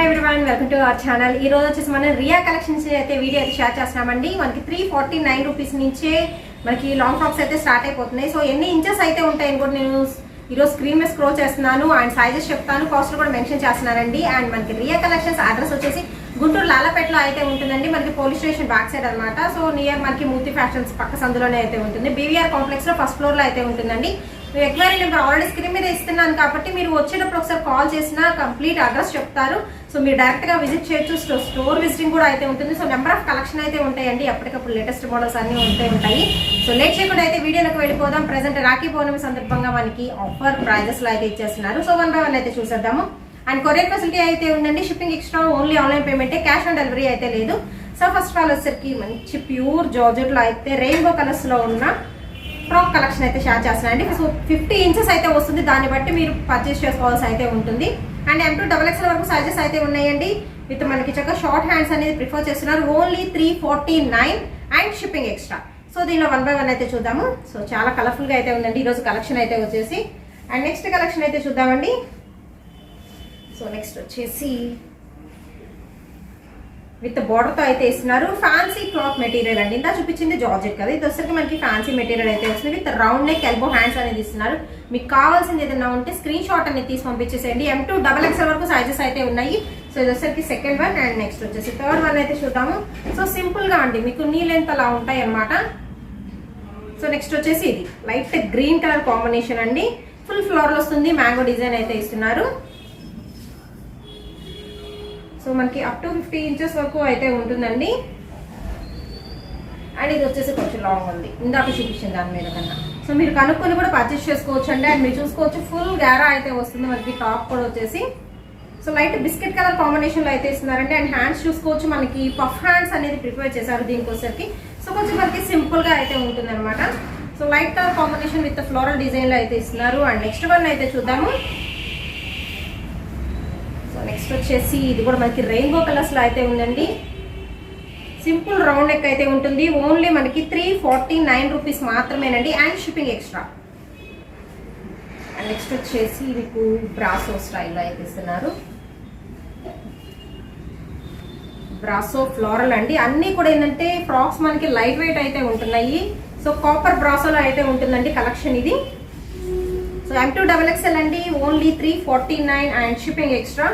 Everyone, welcome to our channel. ఈ రోజు వచ్చేసి మనం రియా కలెక్షన్స్ అయితే వీడియో అయితే షేర్ చేస్తున్నామండి. మనకి 349 రూపీస్ నుంచే మనకి లాంగ్ ఫ్రాక్స్ అయితే స్టార్ట్ అయిపోతున్నాయి. సో ఎన్ని ఇంచెస్ అయితే ఉంటాయని కూడా నేను ఈరోజు స్క్రీన్ మీద స్క్రోల్ చేస్తున్నాను అండ్ సైజెస్ చెప్తాను, కాస్ట్ కూడా మెన్షన్ చేస్తున్నానండి. అండ్ మనకి రియా కలెక్షన్స్ అడ్రస్ వచ్చేసి గుంటూరు లాలపేటలో అయితే ఉంటుందండి. మనకి పోలీస్ స్టేషన్ బ్యాక్ సైడ్ అనమాట. సో నియర్ మనకి మూర్తి ఫ్యాషన్స్ పక్క సందులోనే అయితే ఉంటుంది. బీవీఆర్ కాంప్లెక్స్ లో ఫస్ట్ ఫ్లోర్ లో అయితే ఉంటుందండి. ఎక్వైరీ నెంబర్ ఆల్రెడీ స్క్రీన్ మీద ఇస్తున్నాను కాబట్టి మీరు వచ్చేటప్పుడు ఒకసారి కాల్ చేసినా కంప్లీట్ అడ్రస్ చెప్తారు. సో మీరు డైరెక్ట్ గా విజిట్ చేయొచ్చు. స్టోర్ విజిటింగ్ కూడా అయితే ఉంటుంది. సో నెంబర్ ఆఫ్ కలెక్షన్ అయితే ఉంటాయండి. ఎప్పటికప్పుడు లేటెస్ట్ మోడల్స్ అన్ని ఉంటాయి. సో లేట్ చేయకుండా అయితే వీడియోలోకి వెళ్ళిపోదాం. ప్రెసెంట్ రాఖీ పౌర్ణమి సందర్భంగా మనకి ఆఫర్ ప్రైజెస్ లో అయితే ఇచ్చేస్తున్నారు. సో 1 by 1 అయితే చూసేద్దాము. అండ్ కొరియర్ ఫెసిలిటీ అయితే ఉందండి. షిప్పింగ్ ఎక్స్ట్రా, ఓన్లీ ఆన్లైన్ పేమెంటే, క్యాష్ ఆన్ డెలివరీ అయితే లేదు. సో ఫస్ట్ ఆఫ్ ఆల్ వచ్చేసరికి మంచి ప్యూర్ జార్జెట్ లో అయితే రెయిన్బో కలర్స్ లో ఉన్న ఫ్రాక్ కలెక్షన్ అయితే షేర్ చేస్తున్నానండి. సో 50 ఇంచెస్ అయితే వస్తుంది. దాన్ని బట్టి మీరు పర్చేస్ చేసుకోవాల్సి అయితే ఉంటుంది. అండ్ M2XXL వరకు సైజెస్ అయితే ఉన్నాయండి. విత్ మనకి చక్కగా షార్ట్ హ్యాండ్స్ అనేది ప్రిఫర్ చేస్తున్నారు. Only 349 and shipping extra. So దీనిలో 1 by 1 అయితే చూద్దాము. సో చాలా కలర్ఫుల్ గా అయితే ఉందండి ఈరోజు కలెక్షన్ అయితే వచ్చేసి. అండ్ నెక్స్ట్ కలెక్షన్ అయితే చూద్దామండి. సో నెక్స్ట్ వచ్చేసి విత్ బోర్డర్ తో అయితే ఇస్తున్నారు. ఫ్యాన్సీ క్లాత్ మెటీరియల్ అండి. ఇంత చూపించింది జార్జెట్ కదా, ఇది వచ్చరికి మనకి ఫ్యాన్సీ మెటీరియల్ అయితే వస్తుంది. With round neck elbow hands అనేది ఇస్తున్నారు. మీకు కావాల్సింది ఏదైనా ఉంటే స్క్రీన్ షాట్ అనేది తీసి పంపించేసేయండి. M2XXL వరకు సైజెస్ అయితే ఉన్నాయి. సో ఇది వచ్చరికి సెకండ్ వన్. అండ్ నెక్స్ట్ వచ్చేసి థర్డ్ వన్ అయితే చూద్దాము. సో సింపుల్ గా అండి, మీకు నీ లెంత్ అలా ఉంటాయి అనమాట. సో నెక్స్ట్ వచ్చేసి ఇది లైట్ గ్రీన్ కలర్ కాంబినేషన్ అండి. ఫుల్ ఫ్లోరల్ వస్తుంది. మ్యాంగో డిజైన్ అయితే ఇస్తున్నారు. సో మనకి అప్ టు 50 ఇంచెస్ వరకు అయితే ఉంటుందండి. అండ్ ఇది వచ్చేసి కొంచెం లాంగ్ ఉంది, ఇందాక చూపించింది దాని మీద కన్నా. సో మీరు కనుక్కొని కూడా పర్చేస్ చేసుకోవచ్చు అండి. అండ్ మీరు చూసుకోవచ్చు ఫుల్ గారా అయితే వస్తుంది. మనకి టాప్ కూడా వచ్చేసి so light biscuit colour combination లో అయితే ఇస్తున్నారండి. అండ్ హ్యాండ్స్ చూసుకోవచ్చు, మనకి పఫ్ హ్యాండ్స్ అనేది ప్రిపేర్ చేశారు దీనికోసరికి. సో కొంచెం మనకి సింపుల్ గా అయితే ఉంటుంది అనమాట. So light colour combination with floral design లో అయితే ఇస్తున్నారు. అండ్ నెక్స్ట్ వన్ అయితే చూద్దాము. నెక్స్ట్ వచ్చేసి ఇది కూడా మనకి రెయిన్బో కలర్స్ లో అయితే ఉందండి. సింపుల్ రౌండ్ నెక్ అయితే ఉంటుంది. ఓన్లీ మనకి 349 రూపీస్ మాత్రమేనండి. And shipping extra. And next వచ్చేసి మీకు బ్రాసో స్టైల్లో అయితే ఇస్తున్నారు. బ్రాసో ఫ్లోరల్ అండి. అన్ని కూడా ఏంటంటే ఫ్రాక్స్ మనకి లైట్ వెయిట్ అయితే ఉంటున్నాయి. సో కాపర్ బ్రాసోలో అయితే ఉంటుందండి కలెక్షన్ ఇది. సో M2XXL అండి. Only 349 and shipping extra.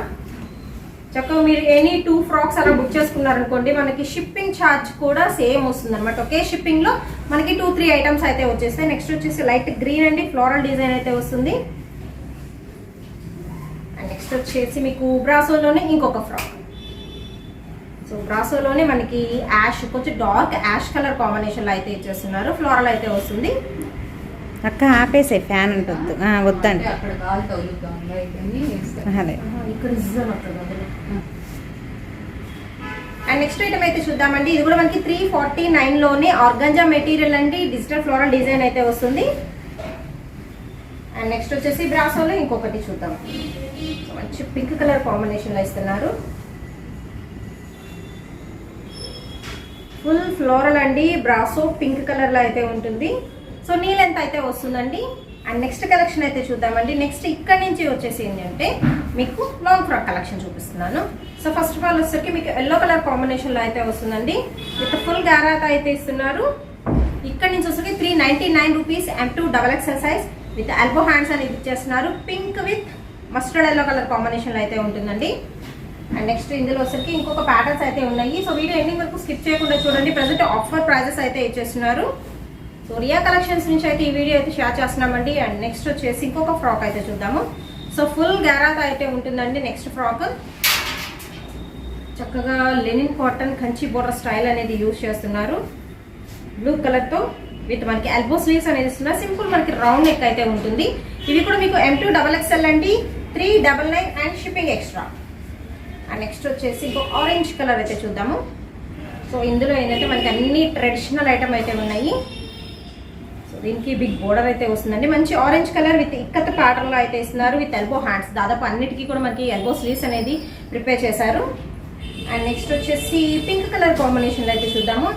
చక్కగా మీరు ఎనీ 2 ఫ్రాక్స్ అలా బుక్ చేసుకున్నారనుకోండి, మనకి షిప్పింగ్ ఛార్జ్ కూడా సేమ్ వస్తుంది అనమాట. ఒకే షిప్పింగ్ లో మనకి 2-3 ఐటమ్స్ అయితే వచ్చేస్తాయి. నెక్స్ట్ వచ్చేసి లైట్ గ్రీన్ అండి, ఫ్లోరల్ డిజైన్ అయితే వస్తుంది. అండ్ నెక్స్ట్ వచ్చేసి మీకు బ్రాసోలోనే ఇంకొక ఫ్రాక్. సో బ్రాసోలోనే మనకి యాష్, కొంచెం డార్క్ యాష్ కలర్ కాంబినేషన్ లో అయితే ఇచ్చేస్తున్నారు. ఫ్లోరల్ అయితే వస్తుంది. అక్క ఆపేసే ఫ్యాన్ ఉంటుంది వద్దండి. అండ్ నెక్స్ట్ ఐటమ్ అయితే చూద్దామండి. ఇది కూడా మనకి 349 లోనే ఆర్గంజా మెటీరియల్ అండి. డిజిటల్ ఫ్లోరల్ డిజైన్ అయితే వస్తుంది. అండ్ నెక్స్ట్ వచ్చేసి బ్రాసోలో ఇంకొకటి చూద్దాం. మంచి పింక్ కలర్ కాంబినేషన్ లో ఇస్తున్నారు. ఫుల్ ఫ్లోరల్ అండి. బ్రాసో పింక్ కలర్ లో అయితే ఉంటుంది. సో నీ లెంత్ అయితే వస్తుందండి. అండ్ నెక్స్ట్ కలెక్షన్ అయితే చూద్దామండి. నెక్స్ట్ ఇక్కడ నుంచి వచ్చేసి ఏంటంటే మీకు లాంగ్ ఫ్రాక్ కలెక్షన్ చూపిస్తున్నాను. సో ఫస్ట్ ఆఫ్ ఆల్ వచ్చేసరికి మీకు ఎల్లో కలర్ కాంబినేషన్ లో అయితే వస్తుందండి. విత్ ఫుల్ గారాత అయితే ఇస్తున్నారు. ఇక్కడ నుంచి వచ్చేసరికి 399 rupees. M2XXL size with elbow hands అనేది ఇచ్చేస్తున్నారు. Pink with mustard yellow colour combination లో అయితే ఉంటుందండి. అండ్ నెక్స్ట్ ఇందులో వచ్చేసరికి ఇంకొక ప్యాటర్న్స్ అయితే ఉన్నాయి. సో వీడియో ఎండింగ్ వరకు స్కిప్ చేయకుండా చూడండి. ప్రజెంట్ ఆఫర్ ప్రైజెస్ అయితే ఇచ్చేస్తున్నారు. సో రియా కలెక్షన్స్ నుంచి అయితే ఈ వీడియో అయితే షేర్ చేస్తున్నామండి. అండ్ నెక్స్ట్ వచ్చేసి ఇంకొక ఫ్రాక్ అయితే చూద్దాము. సో ఫుల్ గారాత అయితే ఉంటుందండి. నెక్స్ట్ ఫ్రాక్ చక్కగా linen cotton Kanchi border style అనేది యూజ్ చేస్తున్నారు. బ్లూ కలర్ తో విత్ మనకి ఎల్బో స్లీవ్స్ అనేది ఇస్తున్నారు. సింపుల్ మనకి రౌండ్ నెక్ అయితే ఉంటుంది. ఇవి కూడా మీకు M2XXL అండి. 399 and shipping extra. And next వచ్చేసి ఇంకో ఆరెంజ్ కలర్ అయితే చూద్దాము. సో ఇందులో ఏంటంటే మనకి అన్ని ట్రెడిషనల్ ఐటమ్ అయితే ఉన్నాయి. సో దీనికి బిగ్ బోర్డర్ అయితే వస్తుందండి. మంచి ఆరెంజ్ కలర్ విత్ ఇక్కత ప్యాటర్న్ లో అయితే ఇస్తున్నారు. With elbow hands. దాదాపు అన్నిటికీ కూడా మనకి ఎల్బో స్లీవ్స్ అనేది ప్రిపేర్ చేశారు. అండ్ నెక్స్ట్ వచ్చేసి పింక్ కలర్ కాంబినేషన్ లో అయితే చూద్దాము.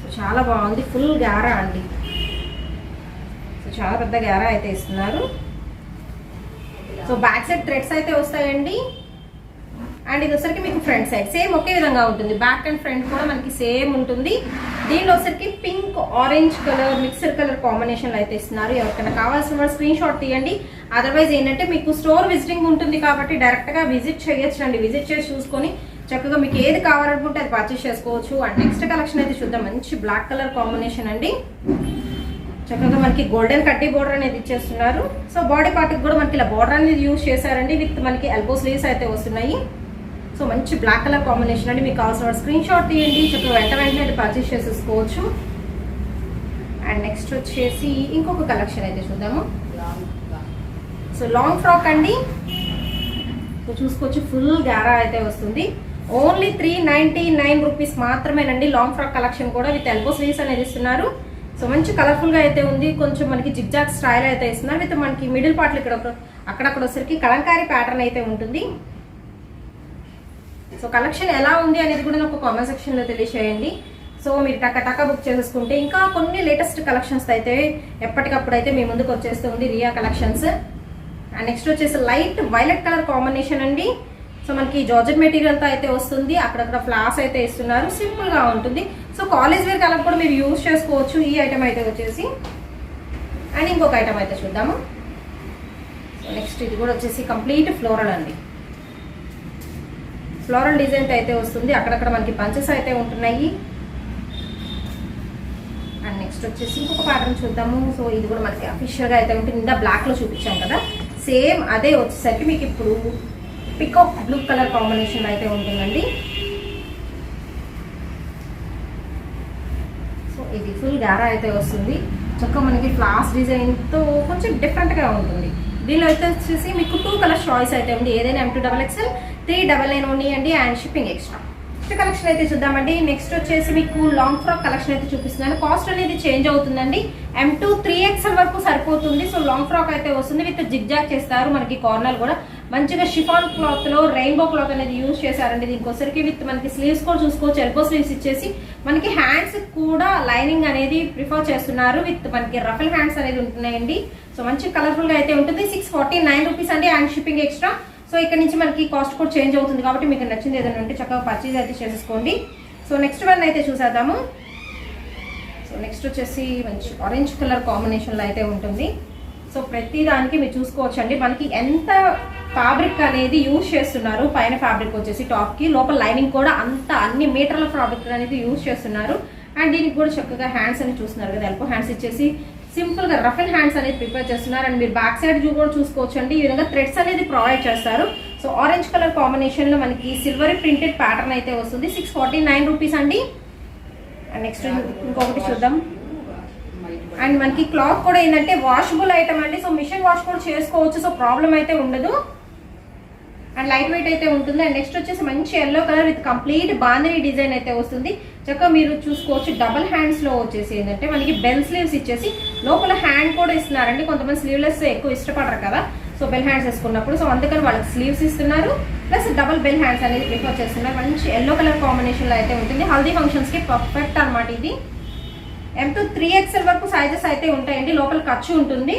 సో చాలా బాగుంది. ఫుల్ గారా అండి. సో చాలా పెద్ద గారా అయితే ఇస్తున్నారు. సో బ్యాక్ సైడ్ థ్రెడ్స్ అయితే వస్తాయండి. అండ్ ఇది వచ్చరికి మీకు ఫ్రంట్ సైడ్ సేమ్ ఒకే విధంగా ఉంటుంది. బ్యాక్ అండ్ ఫ్రంట్ కూడా మనకి సేమ్ ఉంటుంది. దీనిలో వచ్చరికి pink orange colour mixer colour కాంబినేషన్లో అయితే ఇస్తున్నారు. ఎవరికైనా కావాల్సిన వాళ్ళు స్క్రీన్ షాట్ తీయండి. అదర్వైజ్ ఏంటంటే మీకు స్టోర్ విజిటింగ్ ఉంటుంది కాబట్టి డైరెక్ట్గా విజిట్ చేయొచ్చు అండి. విజిట్ చేసి చూసుకొని చక్కగా మీకు ఏది కావాలనుకుంటే అది పర్చేస్ చేసుకోవచ్చు. అండ్ నెక్స్ట్ కలెక్షన్ అయితే చూద్దాం. మంచి బ్లాక్ కలర్ కాంబినేషన్ అండి. చక్కగా మనకి గోల్డెన్ కడ్డీ బోర్డర్ అనేది ఇచ్చేస్తున్నారు. సో బాడీ పార్ట్కి కూడా మనకి ఇలా బోర్డర్ అనేది యూజ్ చేశారండి. విత్ మనకి ఎల్బో స్లీవ్స్ అయితే వస్తున్నాయి. సో మంచి బ్లాక్ కలర్ కాంబినేషన్ అండి. మీకు కావాల్సిన స్క్రీన్ షాట్ తీయండి. చక్కగా వెంటనే పర్చేస్ చేసేసుకోవచ్చు. అండ్ నెక్స్ట్ వచ్చేసి ఇంకొక కలెక్షన్ అయితే చూద్దాము. సో లాంగ్ ఫ్రాక్ అండి. సో చూసుకోవచ్చు ఫుల్ గారా అయితే వస్తుంది. ఓన్లీ 399 రూపీస్ మాత్రమేనండి. లాంగ్ ఫ్రాక్ కలెక్షన్ కూడా విత్ ఎల్బో స్లీవ్స్ అనేది ఇస్తున్నారు. సో మంచి కలర్ఫుల్గా అయితే ఉంది. కొంచెం మనకి జిగ్జాగ్ స్టైల్ అయితే ఇస్తున్నారు. విత్ మనకి మిడిల్ పార్ట్లు ఇక్కడ అక్కడక్కడ వచ్చరికి కలంకారీ ప్యాటర్న్ అయితే ఉంటుంది. సో కలెక్షన్ ఎలా ఉంది అనేది కూడా నాకు కామెంట్ సెక్షన్లో తెలియచేయండి. సో మీరు టక్క బుక్ చేసేసుకుంటే ఇంకా కొన్ని లేటెస్ట్ కలెక్షన్స్ అయితే ఎప్పటికప్పుడు అయితే మీ ముందుకు వచ్చేస్తుంది రియా కలెక్షన్స్. అండ్ నెక్స్ట్ వచ్చేసి లైట్ వైలెట్ కలర్ కాంబినేషన్ అండి. సో మనకి జార్జెట్ మెటీరియల్తో అయితే వస్తుంది. అక్కడక్కడ ఫ్లాస్ అయితే ఇస్తున్నారు. సింపుల్గా ఉంటుంది. సో కాలేజ్ వేర్ కలర్ కూడా మీరు యూజ్ చేసుకోవచ్చు. ఈ ఐటమ్ అయితే వచ్చేసి అండ్ ఇంకొక ఐటమ్ అయితే చూద్దాము. సో నెక్స్ట్ ఇది కూడా వచ్చేసి కంప్లీట్ ఫ్లోరల్ అండి. ఫ్లోరల్ డిజైన్ అయితే వస్తుంది. అక్కడక్కడ మనకి పంచెస్ అయితే ఉంటున్నాయి. అండ్ నెక్స్ట్ వచ్చేసి ఇంకొక ప్యాటర్న్ చూద్దాము. సో ఇది కూడా మనకి అఫీషియల్గా అయితే ఉంటుంది. ఇందా బ్లాక్లో చూపించాం కదా, సేమ్ అదే వచ్చేసరికి మీకు ఇప్పుడు పికాక్ బ్లూ కలర్ కాంబినేషన్ అయితే ఉంటుందండి. సో ఇది ఫుల్ గారా అయితే వస్తుంది. చక్కగా మనకి ఫ్లాస్ డిజైన్తో కొంచెం డిఫరెంట్గా ఉంటుంది. దీనిలో అయితే వచ్చేసి మీకు 2 కలర్ చాయిస్ అయితే ఉంది. ఏదైనా M2XXL 399 ఓన్లీ అండి. And shipping extra. Next collection అయితే చూద్దామండి. నెక్స్ట్ వచ్చేసి మీకు లాంగ్ ఫ్రాక్ కలెక్షన్ అయితే చూపిస్తున్నాను. కాస్ట్ అనేది చేంజ్ అవుతుందండి. M2 3XL వరకు సరిపోతుంది. సో లాంగ్ ఫ్రాక్ అయితే వస్తుంది. విత్ జిగ్జాగ్ చేస్తారు. మనకి కార్నర్ కూడా మంచిగా షిఫాన్ క్లాత్ లో రెయిన్బో క్లాత్ అనేది యూజ్ చేశారండి. దీనికోసరికి విత్ మనకి స్లీవ్స్ కూడా చూసుకోవచ్చు. ఎల్బో స్లీవ్స్ ఇచ్చేసి మనకి హ్యాండ్స్ కూడా లైనింగ్ అనేది ప్రిఫర్ చేస్తున్నారు. విత్ మనకి రఫల్ హ్యాండ్స్ అనేది ఉంటున్నాయండి. సో మంచి కలర్ఫుల్ గా అయితే ఉంటుంది. 649 రూపీస్ అండి. And shipping extra. సో ఇక్కడ నుంచి మనకి కాస్ట్ కూడా చేంజ్ అవుతుంది కాబట్టి మీకు నచ్చింది ఏదైనా ఉంటే చక్కగా పర్చేజ్ అయితే చేసేసుకోండి. సో నెక్స్ట్ వన్ అయితే చూసేద్దాము. సో నెక్స్ట్ వచ్చేసి మంచి ఆరెంజ్ కలర్ కాంబినేషన్లో అయితే ఉంటుంది. సో ప్రతి దానికి మీరు చూసుకోవచ్చు అండి. మనకి ఎంత ఫ్యాబ్రిక్ అనేది యూజ్ చేస్తున్నారు. పైన ఫ్యాబ్రిక్ వచ్చేసి టాప్కి, లోపల లైనింగ్ కూడా అన్ని మీటర్ల ఫ్యాబ్రిక్ అనేది యూజ్ చేస్తున్నారు. అండ్ దీనికి కూడా చక్కగా హ్యాండ్స్ అని చూస్తున్నారు కదా, ఎల్బో హ్యాండ్స్ ఇచ్చేసి సింపుల్ గా రఫల్ హ్యాండ్స్ అనేది ప్రిపేర్ చేస్తున్నారు. అండ్ మీరు బ్యాక్ సైడ్ కూడా చూసుకోవచ్చు అండి. ఈ విధంగా థ్రెడ్స్ అనేది ప్రొవైడ్ చేస్తారు. సో ఆరెంజ్ కలర్ కాంబినేషన్ లో మనకి సిల్వర్ ప్రింటెడ్ ప్యాటర్న్ అయితే వస్తుంది. 649 రూపీస్ అండి. అండ్ నెక్స్ట్ ఇంకొకటి చూద్దాం. అండ్ మనకి క్లాత్ కూడా ఏంటంటే వాషబుల్ ఐటమ్ అండి. సో మిషన్ వాష్ కూడా చేసుకోవచ్చు. సో ప్రాబ్లం అయితే ఉండదు. అండ్ లైట్ వెయిట్ అయితే ఉంటుంది. అండ్ నెక్స్ట్ వచ్చేసి మంచి yellow colour with complete bandhani design అయితే వస్తుంది. చక్కగా మీరు చూసుకోవచ్చు. డబల్ హ్యాండ్స్ లో వచ్చేసి ఏంటంటే మనకి బెల్ స్లీవ్స్ ఇచ్చేసి లోపల హ్యాండ్ కూడా ఇస్తున్నారండి. కొంతమంది స్లీవ్లెస్ ఎక్కువ ఇష్టపడరు కదా, సో బెల్ హ్యాండ్స్ వేసుకున్నప్పుడు. సో అందుకని వాళ్ళకి స్లీవ్స్ ఇస్తున్నారు. ప్లస్ డబల్ బెల్ హ్యాండ్స్ అనేది ప్రిఫర్ చేస్తున్నారు. మంచి ఎల్లో కలర్ కాంబినేషన్ లో అయితే ఉంటుంది. హల్దీ ఫంక్షన్స్ కి పర్ఫెక్ట్ అనమాట ఇది. M2 3XL వరకు సైజెస్ అయితే ఉంటాయండి. లోపల ఖర్చు ఉంటుంది.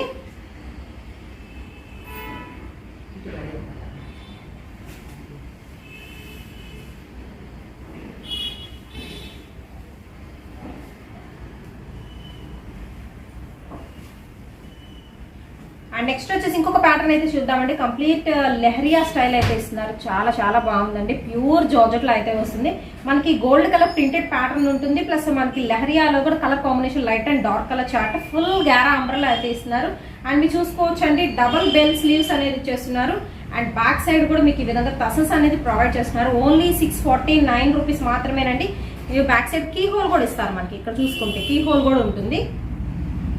అండ్ నెక్స్ట్ వచ్చేసి ఇంకొక ప్యాటర్న్ అయితే చూద్దామండి. కంప్లీట్ లెహరియా స్టైల్ అయితే ఇస్తున్నారు. చాలా చాలా బాగుందండి. ప్యూర్ జార్జెట్ లో అయితే వస్తుంది. మనకి గోల్డ్ కలర్ ప్రింటెడ్ ప్యాటర్న్ ఉంటుంది. ప్లస్ మనకి లెహరియాలో కూడా colour combination light and dark colour chart full గ్యారా అంబ్రెల్లా అయితే ఇస్తున్నారు. అండ్ మీరు చూసుకోవచ్చు అండి, డబల్ బెల్ స్లీవ్స్ అనేది ఇచ్చేస్తున్నారు. అండ్ బ్యాక్ సైడ్ కూడా మీకు ఈ విధంగా టసల్స్ అనేది ప్రొవైడ్ చేస్తున్నారు. ఓన్లీ 649 రూపీస్ మాత్రమేనండి. ఇవి బ్యాక్ సైడ్ కీ హోల్ కూడా ఇస్తారు. మనకి ఇక్కడ చూసుకుంటే కీ హోల్ కూడా ఉంటుంది.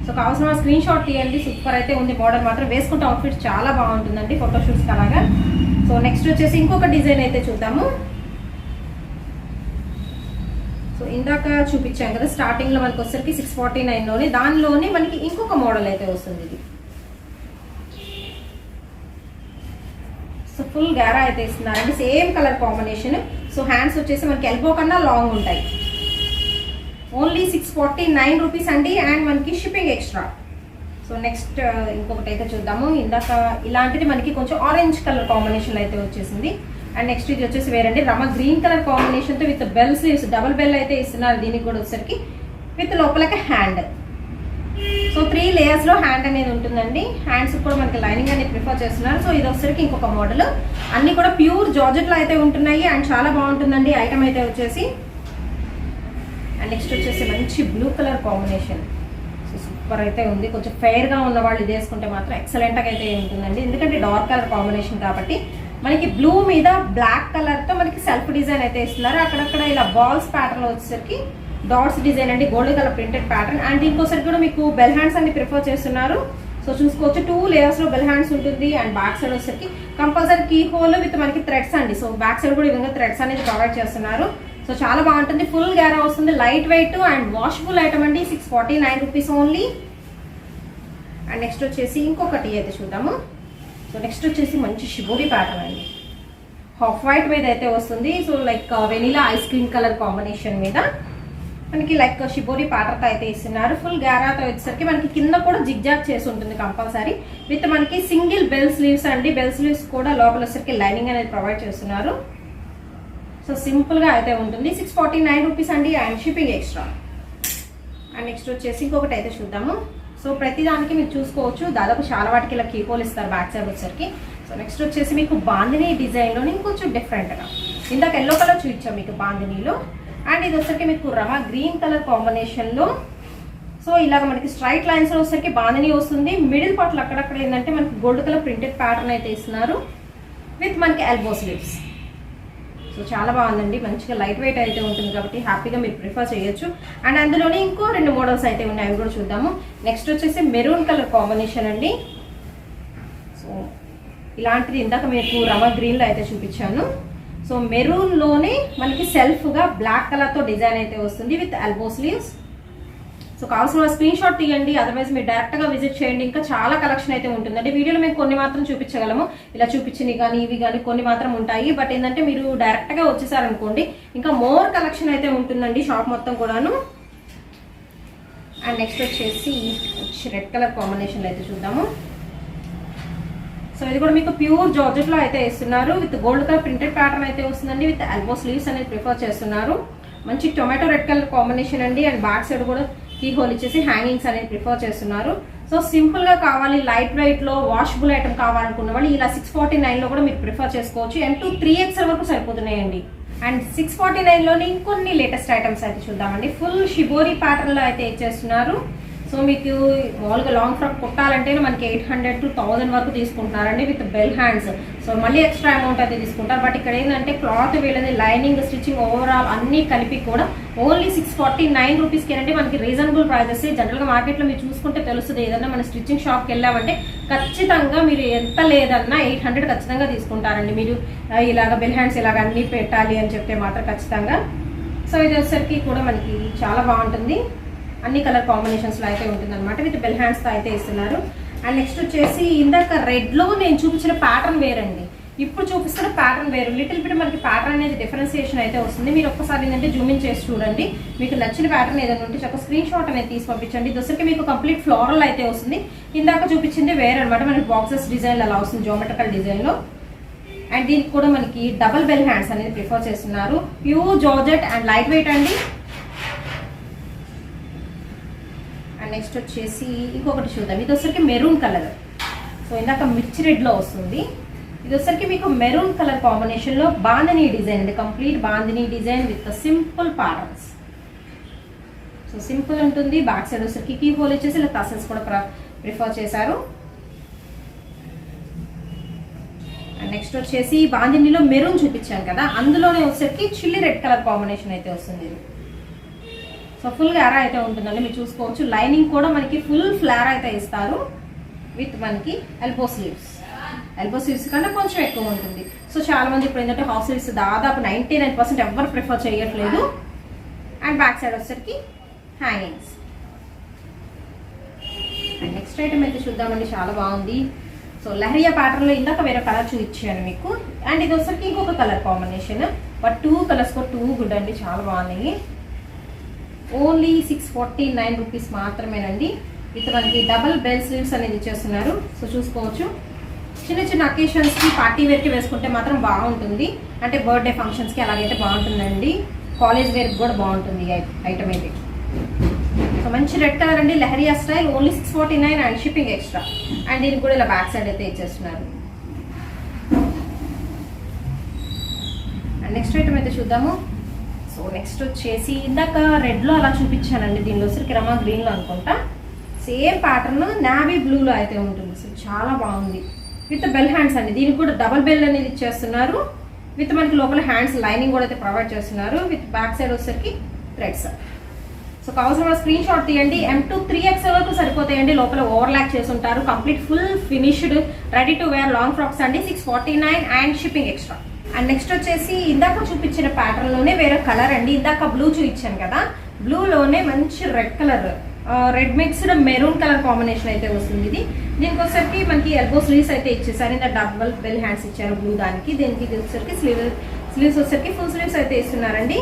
సో కావాల్సిన స్క్రీన్ షాట్ తీయండి. సూపర్ అయితే ఉంది. మోడల్ మాత్రం వేసుకుంటే అవుట్ఫిట్ చాలా బాగుంటుందండి ఫోటోషూట్స్ అలాగా. సో నెక్స్ట్ వచ్చేసి ఇంకొక డిజైన్ అయితే చూద్దాము. సో ఇందాక చూపించాం కదా స్టార్టింగ్ లో మనకి వచ్చేసరికి 649 లోనే, దానిలోనే మనకి ఇంకొక మోడల్ అయితే వస్తుంది. ఇది సో ఫుల్ గారా అయితే ఇస్తున్నారండి. Same colour combination. So hands వచ్చేసి మనకి ఎల్బో కన్నా లాంగ్ ఉంటాయి. ఓన్లీ 649 రూపీస్ అండి. అండ్ మనకి షిప్పింగ్ ఎక్స్ట్రా. సో నెక్స్ట్ ఇంకొకటి అయితే చూద్దాము. ఇందాక ఇలాంటిది మనకి కొంచెం ఆరెంజ్ కలర్ కాంబినేషన్ అయితే వచ్చేసింది. అండ్ నెక్స్ట్ ఇది వచ్చేసి వేరండి రమ గ్రీన్ కలర్ కాంబినేషన్ తో with bell sleeves, double bell అయితే ఇస్తున్నారు దీనికి కూడా వచ్చేసరికి, విత్ లోపలకి హ్యాండ్. సో 3 లేయర్స్ లో హ్యాండ్ అనేది ఉంటుందండి. హ్యాండ్స్ కూడా మనకి లైనింగ్ అనేది ప్రిఫర్ చేస్తున్నారు. సో ఇది వచ్చేసరికి ఇంకొక మోడల్. అన్ని కూడా ప్యూర్ జార్జెట్ లో అయితే ఉంటున్నాయి అండ్ చాలా బాగుంటుందండి ఐటమ్ అయితే వచ్చేసి. అండ్ నెక్స్ట్ వచ్చేసి మంచి blue colour combination. So super అయితే ఉంది. కొంచెం ఫెయిర్ గా ఉన్న వాళ్ళు ఇది వేసుకుంటే మాత్రం ఎక్సలెంట్ గా అయితే ఉంటుందండి, ఎందుకంటే డార్క్ కలర్ కాంబినేషన్ కాబట్టి. మనకి బ్లూ మీద బ్లాక్ కలర్ తో మనకి సెల్ఫ్ డిజైన్ అయితే ఇస్తున్నారు. అక్కడక్కడ ఇలా బాల్స్ ప్యాటర్న్ లో వచ్చేసరికి డాట్స్ డిజైన్ అండి, gold colour printed pattern. And ఇంకోసారి కూడా మీకు బెల్ హ్యాండ్స్ అన్ని ప్రిఫర్ చేస్తున్నారు. సో చూసుకోవచ్చు 2 లేయర్స్ లో బెల్ హ్యాండ్స్ ఉంటుంది. అండ్ బ్యాక్ సైడ్ వచ్చేసరికి కంపల్సరీ కీ హోల్ విత్ మనకి థ్రెడ్స్ అండి. సో బ్యాక్ సైడ్ కూడా ఈ విధంగా థ్రెడ్స్ అనేది ప్రొవైడ్ చేస్తున్నారు. సో చాలా బాగుంటుంది, ఫుల్ గ్యారా వస్తుంది, light weight and washable item అండి. 649 రూపీస్ ఓన్లీ. అండ్ నెక్స్ట్ వచ్చేసి ఇంకొకటి అయితే చూద్దాము. సో నెక్స్ట్ వచ్చేసి మంచి షిబోరి ప్యాటర్న్ అండి, హాఫ్ వైట్ మీద అయితే వస్తుంది. So like vanilla ice cream colour combination మీద మనకి లైక్ షిబోరి ప్యాటర్న్ అయితే ఇస్తున్నారు. ఫుల్ గ్యారాతో వచ్చేసరికి మనకి కింద కూడా జిగ్జాగ్ చేసి ఉంటుంది కంపల్సరీ, విత్ మనకి సింగిల్ బెల్ స్లీవ్స్ అండి. బెల్ స్లీవ్స్ కూడా లోపల వచ్చేసరికి లైనింగ్ అనేది ప్రొవైడ్ చేస్తున్నారు. సో సింపుల్ గా అయితే ఉంటుంది. 649 రూపీస్ అండి and shipping extra. And next వచ్చేసి ఇంకొకటి అయితే చూద్దాము. సో ప్రతి దానికి మీరు చూసుకోవచ్చు దాదాపు చాలా వాటికి ఇలా కీపోల్ ఇస్తారు బ్యాక్ సైడ్ వచ్చేసరికి. సో నెక్స్ట్ వచ్చేసి మీకు బాందినీ డిజైన్ లో ఇంకొంచెం డిఫరెంట్ గా, ఇందాక ఎల్లో కలర్ చూపించాం మీకు బాందినీలో. అండ్ ఇది వచ్చరికి మీకు రమ గ్రీన్ కలర్ కాంబినేషన్ లో. సో ఇలాగ మనకి స్ట్రైట్ లైన్స్ లో వచ్చరికి బాందినీ వస్తుంది. మిడిల్ పార్ట్ అక్కడక్కడ ఏంటంటే మనకి గోల్డ్ కలర్ ప్రింటెడ్ ప్యాటర్న్ అయితే ఇస్తున్నారు, విత్ మనకి ఎల్బో స్లీవ్స్. సో చాలా బాగుందండి, మంచిగా లైట్ వెయిట్ అయితే ఉంటుంది కాబట్టి హ్యాపీగా మీరు ప్రిఫర్ చేయొచ్చు. అండ్ అందులోనే ఇంకో 2 మోడల్స్ అయితే ఉన్నాయి, అవి కూడా చూద్దాము. నెక్స్ట్ వచ్చేసి మెరూన్ కలర్ కాంబినేషన్ అండి. సో ఇలాంటిది ఇందాక మీకు రమ గ్రీన్ లో అయితే చూపించాను. సో మెరూన్ లోనే మనకి సెల్ఫ్ గా బ్లాక్ కలర్ తో డిజైన్ అయితే వస్తుంది, విత్ ఎల్బో స్లీవ్స్. సో కావాల్సిన స్క్రీన్ షాట్ తీయండి, అదర్వైజ్ మీరు డైరెక్ట్ గా విజిట్ చేయండి. ఇంకా చాలా కలెక్షన్ అయితే ఉంటుందండి. వీడియోలో మేము కొన్ని మాత్రం చూపించగలము, ఇలా చూపించినవి కానీ ఇవి కానీ కొన్ని మాత్రం ఉంటాయి. బట్ ఏంటంటే మీరు డైరెక్ట్ గా వచ్చేసారనుకోండి ఇంకా మోర్ కలెక్షన్ అయితే ఉంటుందండి షాప్ మొత్తం కూడాను. అండ్ నెక్స్ట్ వచ్చేసి రెడ్ కలర్ కాంబినేషన్ అయితే చూద్దాము. సో ఇది కూడా మీకు ప్యూర్ జార్జెట్ లో అయితే ఇస్తున్నారు, with gold colour printed pattern అయితే వస్తుందండి, విత్ ఎల్బో స్లీవ్స్ అనేది ప్రిఫర్ చేస్తున్నారు. మంచి టొమాటో రెడ్ కలర్ కాంబినేషన్ అండి. అండ్ బ్యాక్ సైడ్ కూడా కీ హోల్ ఇచ్చేసి హ్యాంగింగ్స్ అనేది ప్రిఫర్ చేస్తున్నారు. సో సింపుల్ గా కావాలి, లైట్ వెయిట్ లో వాషబుల్ ఐటమ్ కావాలనుకున్న వాళ్ళు ఇలా 649 లో కూడా మీరు ప్రిఫర్ చేసుకోవచ్చు. M2 3XL వరకు సరిపోతున్నాయండి. అండ్ 649 లోని ఇంకొన్ని లేటెస్ట్ ఐటమ్స్ అయితే చూద్దామండి. ఫుల్ షిబోరి ప్యాటర్న్ లో అయితే ఇచ్చేస్తున్నారు. సో మీకు మామూలుగా లాంగ్ ఫ్రాక్ కుట్టాలంటే మనకి 800 to 1000 వరకు తీసుకుంటున్నారండి, విత్ బెల్ హ్యాండ్స్. సో మళ్ళీ ఎక్స్ట్రా అమౌంట్ అయితే తీసుకుంటారు. బట్ ఇక్కడ ఏంటంటే క్లాత్ వీళ్ళది, లైనింగ్, స్టిచ్చింగ్ ఓవరాల్ అన్ని కలిపి కూడా ఓన్లీ 649 రూపీస్కి అంటే మనకి రీజనబుల్ ప్రైజెస్. జనరల్గా మార్కెట్లో మీరు చూసుకుంటే తెలుస్తుంది, ఏదన్నా మన స్టిచ్చింగ్ షాప్కి వెళ్ళామంటే ఖచ్చితంగా మీరు ఎంత లేదన్నా 800 ఖచ్చితంగా తీసుకుంటారండి. మీరు ఇలాగ బెల్ హ్యాండ్స్ ఇలాగ అన్ని పెట్టాలి అని చెప్తే మాత్రం ఖచ్చితంగా. సో ఇది వచ్చేసరికి కూడా మనకి చాలా బాగుంటుంది, అన్ని కలర్ కాంబినేషన్స్ లో అయితే ఉంటుంది అనమాట, విత్ బెల్ హ్యాండ్స్ తో అయితే ఇస్తున్నారు. అండ్ నెక్స్ట్ వచ్చేసి ఇందాక రెడ్ లో నేను చూపించిన ప్యాటర్న్ వేరండి, ఇప్పుడు చూపిస్తున్న ప్యాటర్న్ వేరు. లిటిల్ బిట్ మనకి ప్యాటర్న్ అనేది డిఫరెన్సియేషన్ అయితే వస్తుంది. మీరు ఒక్కసారి ఏంటంటే జూమింగ్ చేసి చూడండి, మీకు నచ్చిన ప్యాటర్న్ ఏదైనా ఉంటే ఒక స్క్రీన్ షాట్ అనేది తీసి పంపించండి. దొసరికి మీకు కంప్లీట్ ఫ్లోరల్ అయితే వస్తుంది. ఇందాక చూపించింది వేరే అనమాట, మనకి బాక్సెస్ డిజైన్ అలా వస్తుంది, జోమెట్రికల్ డిజైన్ లో. అండ్ దీనికి కూడా మనకి డబుల్ బెల్ హ్యాండ్స్ అనేది ప్రిఫర్ చేస్తున్నారు. Pure georgette and light weight అండి. అండ్ నెక్స్ట్ వచ్చేసి ఇంకొకటి చూద్దాం. ఇది వచ్చరికి మెరూన్ కలర్. సో ఇందాక మిర్చి రెడ్ లో వస్తుంది, ఇది వచ్చరికి మీకు మెరూన్ కలర్ కాంబినేషన్ లో బాందినీ డిజైన్ అండి, complete bandhani design with simple patterns. So simple ఉంటుంది. బ్యాక్ సైడ్ వచ్చరికి కీ హోల్ ఇచ్చేసి ఇలా టసల్స్ కూడా ప్రిఫర్ చేశారు. అండ్ నెక్స్ట్ వచ్చేసి బాందినీలో మెరూన్ చూపించాను కదా, అందులోనే వచ్చరికి చిల్లీ రెడ్ కలర్ కాంబినేషన్ అయితే వస్తుంది. సో ఫుల్ గ్యారా అయితే ఉంటుందండి, మీరు చూసుకోవచ్చు. లైనింగ్ కూడా మనకి ఫుల్ ఫ్లార్ అయితే ఇస్తారు, విత్ మనకి ఎల్బో స్లీవ్స్. ఎల్బో స్లీవ్స్ కన్నా కొంచెం ఎక్కువ ఉంటుంది. సో చాలా మంది ఇప్పుడు ఏంటంటే హాఫ్ స్లీవ్స్ దాదాపు 99% ఎవరు ప్రిఫర్ చేయట్లేదు. అండ్ బ్యాక్ సైడ్ వచ్చేసరికి హ్యాంగింగ్స్. అండ్ నెక్స్ట్ ఐటమ్ అయితే చూద్దామండి, చాలా బాగుంది. సో లహరియా ప్యాటర్న్ లో ఇందాక వేరే కలర్ చూపించాను మీకు. అండ్ ఇది వచ్చరికి ఇంకొక కలర్ కాంబినేషన్, బట్ 2 కలర్స్ కూడా 2 గుడ్ అండి, చాలా బాగున్నాయి. ఓన్లీ 649 రూపీస్ మాత్రమేనండి, విత్ మనకి డబల్ బెల్ స్లీవ్స్ అనేది ఇచ్చేస్తున్నారు. సో చూసుకోవచ్చు, చిన్న చిన్న అకేషన్స్కి పార్టీ వేర్కి వేసుకుంటే మాత్రం బాగుంటుంది. అంటే బర్త్డే ఫంక్షన్స్కి అలాగైతే బాగుంటుందండి. కాలేజ్ వేర్కి కూడా బాగుంటుంది ఈ ఐటమ్ అయితే. సో మంచి రెడ్ కలర్ అండి, lehariya style, only 649 and shipping extra. And దీనికి కూడా ఇలా బ్యాక్ సైడ్ అయితే ఇచ్చేస్తున్నారు. అండ్ నెక్స్ట్ ఐటమ్ అయితే చూద్దాము. సో నెక్స్ట్ వచ్చేసి ఇందాక రెడ్లో అలా చూపించానండి, దీనిలో వచ్చరికి రమా గ్రీన్లో అనుకుంటా. సేమ్ ప్యాటర్న్ నావీ బ్లూలో అయితే ఉంటుంది. సో చాలా బాగుంది విత్ బెల్ హ్యాండ్స్ అండి. దీనికి కూడా డబల్ బెల్ అనేది ఇచ్చేస్తున్నారు. విత్ మనకి లోపల హ్యాండ్స్ లైనింగ్ కూడా అయితే ప్రొవైడ్ చేస్తున్నారు. విత్ బ్యాక్ సైడ్ వచ్చేసరికి థ్రెడ్స్. సో కావాల్సిన స్క్రీన్ షాట్ తీయండి. M2 3XL వరకు సరిపోతాయండి. లోపల ఓవర్లాక్ చేసి ఉంటారు. Complete full finished ready to wear long frocks అండి. 649 and shipping extra. And next వచ్చేసి ఇందాక చూపించిన ప్యాటర్న్ లోనే వేరే కలర్ అండి. ఇందాక బ్లూ చూపించాను కదా, బ్లూలోనే మంచి red colour, red mixed maroon colour combination అయితే వస్తుంది. ఇది దీనికి వచ్చేసరికి మనకి ఎల్బో స్లీవ్స్ అయితే ఇచ్చేసారు. ఇంత డబుల్ బెల్ హ్యాండ్స్ ఇచ్చారు బ్లూ దానికి. దీనికి వచ్చేసరికి స్లీవ్స్ వచ్చేసరికి ఫుల్ స్లీవ్స్ అయితే ఇస్తున్నారండి.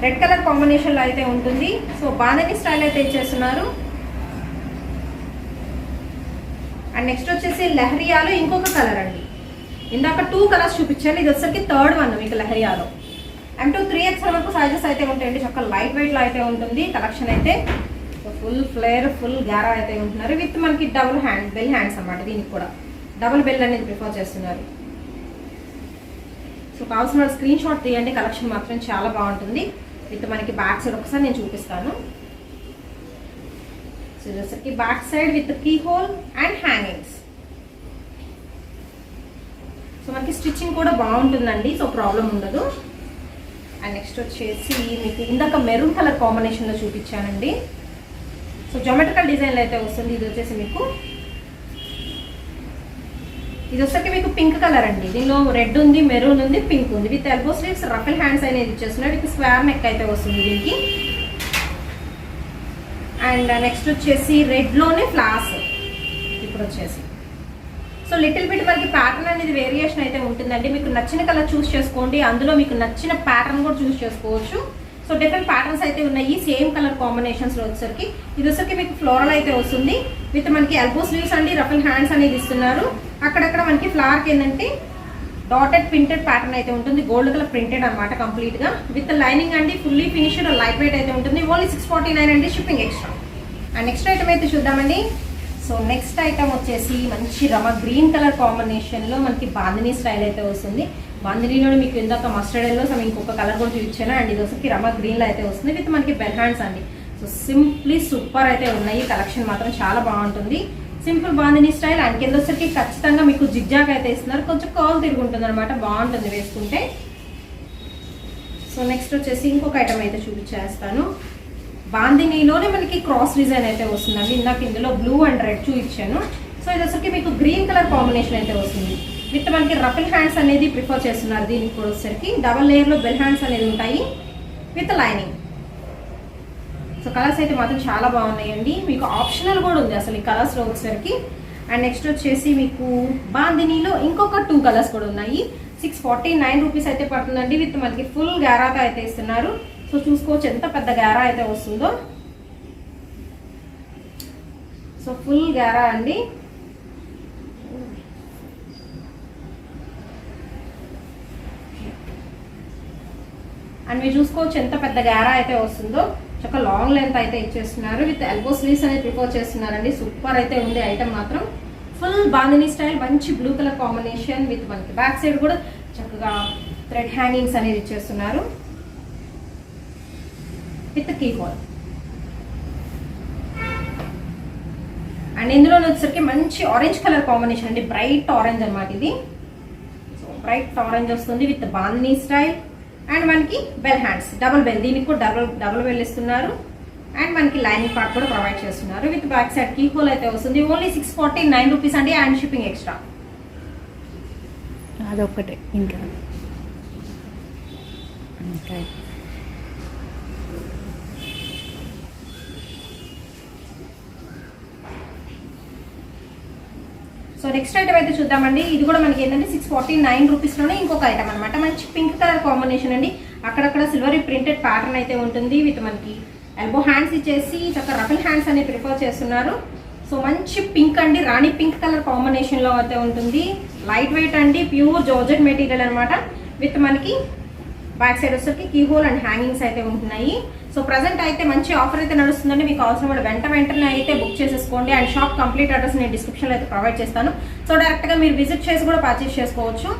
రెడ్ కలర్ కాంబినేషన్ లో అయితే ఉంటుంది. సో బాందని స్టైల్ అయితే ఇచ్చేస్తున్నారు. అండ్ నెక్స్ట్ వచ్చేసి లెహరియాలో ఇంకొక కలర్ అండి. ఇందాక 2 కలర్స్ చూపించాను, ఇది వచ్చేసరికి థర్డ్ వన్ మీకు లెహరియాలో. M2 3XL వరకు సైజెస్ అయితే ఉంటాయండి. చక్కగా లైట్ వెయిట్ లో అయితే ఉంటుంది కలెక్షన్ అయితే. ఫుల్ ఫ్లేర్, ఫుల్ గారా అయితే ఉంటున్నారు. విత్ మనకి డబుల్ హ్యాండ్ బెల్ హ్యాండ్స్ అన్నమాట. దీనికి కూడా డబుల్ బెల్ అనేది ప్రిఫర్ చేస్తున్నారు. సో కావాల్సిన స్క్రీన్ షాట్ తీయండి. కలెక్షన్ మాత్రం చాలా బాగుంటుంది. విత్ మనకి బ్యాక్ సైడ్ ఒకసారి నేను చూపిస్తాను. సో ఇది వచ్చేసరికి back side with keyhole and hangings. So మనకి స్టిచ్చింగ్ కూడా బాగుంటుందండి. సో ప్రాబ్లం ఉండదు. అండ్ నెక్స్ట్ వచ్చేసి మీకు ఇందాక మెరూన్ కలర్ కాంబినేషన్లో చూపించానండి. సో జోమెట్రికల్ డిజైన్లో అయితే వస్తుంది. ఇది వచ్చేసి మీకు ఇది వచ్చేసరికి మీకు పింక్ కలర్ అండి. దీనిలో రెడ్ ఉంది, మెరూన్ ఉంది, పింక్ ఉంది. With elbow sleeves ruffle hands అనేది ఇచ్చేస్తున్నాడు. విత్ స్క్వేర్ నెక్ అయితే వస్తుంది దీనికి. అండ్ నెక్స్ట్ వచ్చేసి రెడ్లోనే ఫ్లాస్ ఇప్పుడు వచ్చేసి. సో లిటిల్ బిట్ మనకి ప్యాటర్న్ అనేది వేరియేషన్ అయితే ఉంటుందండి. మీకు నచ్చిన కలర్ చూస్ చేసుకోండి. అందులో మీకు నచ్చిన ప్యాటర్న్ కూడా చూస్ చేసుకోవచ్చు. సో డిఫరెంట్ ప్యాటర్న్స్ అయితే ఉన్నాయి సేమ్ కలర్ కాంబినేషన్స్ లో వచ్చేసరికి. ఇది వచ్చరికి మీకు ఫ్లోరల్ అయితే వస్తుంది. విత్ మనకి ఎల్బో స్లీవ్స్ అండి, రఫల్ హ్యాండ్స్ అనేది ఇస్తున్నారు. అక్కడక్కడ మనకి ఫ్లవర్ ఏంటంటే డాటెడ్ ప్రింటెడ్ ప్యాటర్న్ అయితే ఉంటుంది. గోల్డ్ కలర్ ప్రింటెడ్ అనమాట కంప్లీట్ గా. విత్ లైనింగ్ అండి, ఫుల్లీ ఫినిష్డ్ లైట్ వెయిట్ అయితే ఉంటుంది. ఓన్లీ 649 అండి shipping extra. And next item అయితే చూద్దామండి. సో నెక్స్ట్ ఐటమ్ వచ్చేసి మంచి రమ గ్రీన్ కలర్ కాంబినేషన్ లో మనకి బాందినీ స్టైల్ అయితే వస్తుంది. బాందినీలో మీకు ఇందాక మస్టర్డ్ ఎల్లో సమ్ ఇంకొక కలర్ కూడా చూపించాను. అండ్ ఇది వచ్చి రమ గ్రీన్ లో అయితే వస్తుంది. విత్ మనకి బెల్ హ్యాండ్స్ అండి. సో సింప్లీ సూపర్ అయితే ఉన్నాయి. కలెక్షన్ మాత్రం చాలా బాగుంటుంది. Simple bandhani style. అండ్ కింద వచ్చరికి ఖచ్చితంగా మీకు జిగ్జాగ్ అయితే ఇస్తున్నారు. కొంచెం కర్వ్ తిరుగుంటుంది అనమాట, బాగుంటుంది వేసుకుంటే. సో నెక్స్ట్ వచ్చేసి ఇంకొక ఐటమ్ అయితే చూపించేస్తాను. బాందినీలోనే మనకి క్రాస్ డిజైన్ అయితే వస్తుందండి. ఇందాక ఇందులో బ్లూ అండ్ రెడ్ చూపించాను. సో ఇది వచ్చరికి మీకు గ్రీన్ కలర్ కాంబినేషన్ అయితే వస్తుంది. విత్ మనకి రఫల్ హ్యాండ్స్ అనేది ప్రిఫర్ చేస్తున్నారు. దీనికి కూడా వచ్చరికి డబల్ లేయర్ లో బెల్ హ్యాండ్స్ అనేది ఉంటాయి విత్ లైనింగ్. సో కలర్స్ అయితే మాత్రం చాలా బాగున్నాయండి. మీకు ఆప్షనల్ కూడా ఉంది అసలు ఈ కలర్స్ లో వచ్చేసరికి. అండ్ నెక్స్ట్ వచ్చేసి మీకు బాందినీలో ఇంకొక 2 కలర్స్ కూడా ఉన్నాయి. 649 రూపీస్ అయితే పడుతుందండి. విత్ మనకి ఫుల్ గారాతో అయితే ఇస్తున్నారు. సో చూసుకోవచ్చు ఎంత పెద్ద గారా అయితే వస్తుందో. సో ఫుల్ గారా అండి. అండ్ మీరు చూసుకోవచ్చు ఎంత పెద్ద గారా అయితే వస్తుందో. చక్క లాంగ్ లెంత్ అయితే ఇచ్చేస్తున్నారు. విత్ ఎల్బో స్లీవ్స్ అనేది ప్రిఫర్ చేస్తున్నారండి. సూపర్ అయితే ఉంది ఐటమ్ మాత్రం. ఫుల్ బాందినీ స్టైల్, మంచి బ్లూ కలర్ కాంబినేషన్. విత్ మనకి బ్యాక్ సైడ్ కూడా చక్కగా థ్రెడ్ హ్యాంగింగ్స్ అనేది ఇచ్చేస్తున్నారు విత్ కీ హోల్. అండ్ ఇందులో వచ్చేసరికి మంచి ఆరెంజ్ కలర్ కాంబినేషన్ అండి. బ్రైట్ ఆరెంజ్ అనమాట ఇది. సో బ్రైట్ ఆరెంజ్ వస్తుంది విత్ బాందినీ స్టైల్. అండ్ మనకి బెల్ హ్యాండ్స్, డబుల్ బెల్. దీనికి కూడా డబుల్ బెల్ ఇస్తున్నారు. అండ్ మనకి లైనింగ్ పార్ట్ కూడా ప్రొవైడ్ చేస్తున్నారు. With back side keyhole అయితే వస్తుంది. ఓన్లీ 649 రూపీస్ అండి అండ్ షిప్పింగ్ ఎక్స్ట్రా. అదొకటే ఇంకా సో నెక్స్ట్ ఐటమ్ అయితే చూద్దామండి. ఇది కూడా మనకి ఏంటంటే 649 రూపీస్లోనే ఇంకొక ఐటమ్ అనమాట. మంచి పింక్ కలర్ కాంబినేషన్ అండి. అక్కడక్కడ సిల్వరీ ప్రింటెడ్ ప్యాటర్న్ అయితే ఉంటుంది. విత్ మనకి ఎల్బో హ్యాండ్స్ ఇచ్చేసి చక్కగా రఫల్ హ్యాండ్స్ అనేది ప్రిఫర్ చేస్తున్నారు. సో మంచి పింక్ అండి, రాణి పింక్ కలర్ కాంబినేషన్ లో అయితే ఉంటుంది. లైట్ వెయిట్ అండి, ప్యూర్ జార్జెట్ మెటీరియల్ అనమాట. విత్ మనకి బ్యాక్ సైడ్ వచ్చేసరికి కీ హోల్ అండ్ హ్యాంగింగ్స్ అయితే ఉంటున్నాయి. సో ప్రజెంట్ అయితే మంచి ఆఫర్ అయితే నడుస్తుందండి. మీకు అవసరం కూడా వెంటనే అయితే బుక్ చేసేసుకోండి. అండ్ షాప్ కంప్లీట్ అడ్రస్ నేను డిస్క్రిప్షన్లో అయితే ప్రొవైడ్ చేస్తాను. సో డైరెక్ట్గా మీరు విజిట్ చేసి కూడా పర్చేస్ చేసుకోవచ్చు.